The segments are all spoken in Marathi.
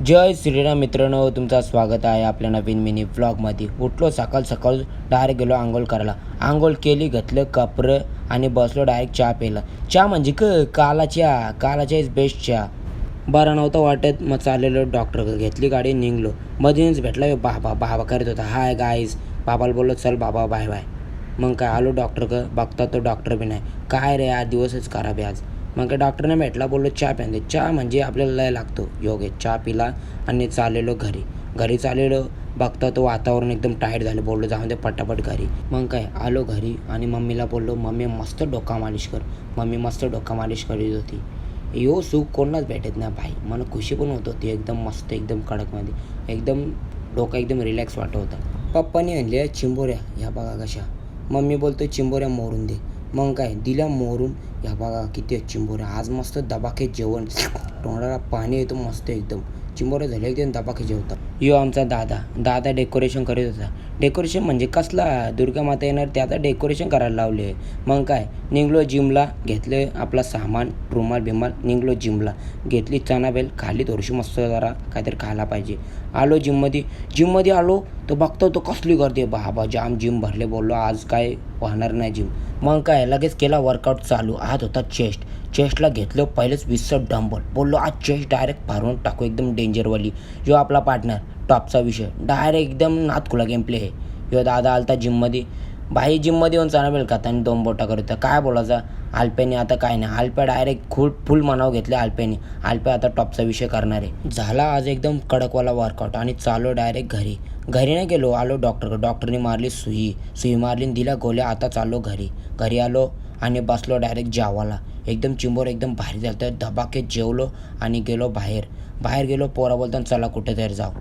जय श्रीराम मित्रांनो, तुमचं स्वागत आहे आपल्या नवीन मिनी व्लॉगमध्ये. उठलो सकाळ सकाळ, डायरेक्ट गेलो आंघोळ करायला. आंघोळ केली, घेतलं कपरं आणि बसलो डायरेक्ट चहा प्यायला. चहा म्हणजे काला चहा इज बेस्ट चहा. बरं नव्हतं वाटत, मग चाललेलो डॉक्टरकडे. घेतली गाडी, निघलो. मधूनच भेटला बाबा करत होता हाय गाईज. बाबाला बोललो चल बाबा बाय बाय. मग काय आलो डॉक्टरकडं. बघता तो डॉक्टर बी नाही. काय रे आज दिवसच खराब आहे आज. मग काय डॉक्टरने भेटला, बोललो चहा प्यायला. चहा म्हणजे आपल्याला लय लागतो योगे. चहा पिला आणि चाललेलो घरी चाललेलो. बघता तो वातावरण एकदम टाईट झालं. बोललो जाऊन दे पटापट घरी. मग काय आलो घरी आणि मम्मीला बोललो मम्मी मस्त डोका मालिश कर. मम्मी मस्त डोका मालिश करीत होती. यो सुख कोणालाच भेटत नाही भाई. मला खुशी पण होत होती एकदम मस्त, एकदम कडकमध्ये. एकदम डोका एकदम रिलॅक्स वाटत होता. पप्पाने आणल्या चिंबोऱ्या, ह्या बघा कशा. मम्मी बोलतो चिंबोऱ्या मोरून दे. मग काय दिल्या मोरून. ह्या बघा किती आहेत चिंबोऱ्या. आज मस्त दबाके जेवण. तोंडाला पाणी येतो मस्त एकदम. चिंबोऱ्या झाले एकदम दबाके जेवतात. यो आमचा दादा डेकोरेशन करत होता. डेकोरेशन म्हणजे कसला, दुर्गा माता येणार त्याचा डेकोरेशन करायला लावले. मग काय निघलो जिमला. घेतलं आपला सामान, रुमाल बिमाल. निघलो जिमला. घेतली चना बेल खाली थोडीशी मस्त, जरा काहीतरी खायला पाहिजे. आलो जिममध्ये आलो तर बघतो तो कसली गर्दी आहे. बाबा जाम जिम भरले. बोललो आज काय होणार नाही जिम. मग काय लगेच केला वर्कआउट चालू. आज होता चेस्टला घेतलं पहिलेच 20 डंबल. बोललो आज चेस्ट डायरेक्ट फारून टाकू एकदम डेंजरवाली. जो आपला पार्टनर टॉपचा विषय डायरेक्ट एकदम नात खुला गेम प्ले आहे. यो दादा आलता जिममध्ये. भाई जिममध्ये येऊन चालवेल का आणि 2 बोटा करत काय बोलायचं. आल्प्याने आता काय नाही. आल्प्या डायरेक्ट फुल मनाव घेतले आल्प्याने. आल्प्या आता टॉपचा विषय करणार आहे. झाला आज एकदम कडकवाला वर्कआउट आणि चाललो डायरेक्ट घरी नाही गेलो. आलो डॉक्टरने मारली सुई मारली, दिला गोळ्या. आता चाललो घरी आलो आणि बसलो डायरेक्ट जेवायला. एकदम चिंबोर एकदम भारी झालं. तर धबाके जेवलो आणि गेलो बाहेर गेलो. पोरा बोलताना चला कुठेतरी जाऊ.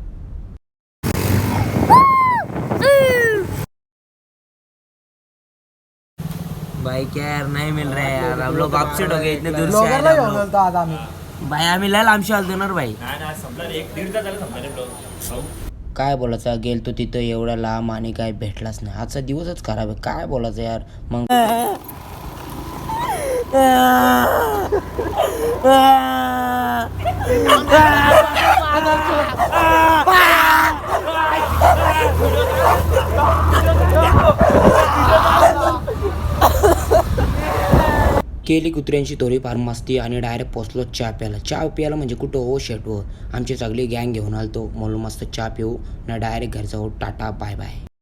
भाई क्या यार नहीं मिल रहा है यार. हम लोग अपसेट हो गए इतने दूर से आए भाई. आम्ही लय लांबशी आलतो ना भाई. काय बोलायचं, गेलतो तिथं एवढ्या लांब आणि काय भेटलाच नाही. आजचा दिवसच खराब आहे. काय बोलायचं यार. मग केली कुत्र्यांची थोडीफार मस्ती आणि डायरेक्ट पोचलो चहा प्यायला म्हणजे कुठं हो शेट हो. आमची सगळी गँग घेऊन आलतो. म्हणून मस्त चहा पिऊ ना डायरेक्ट घरी जाऊ. Tata bye bye.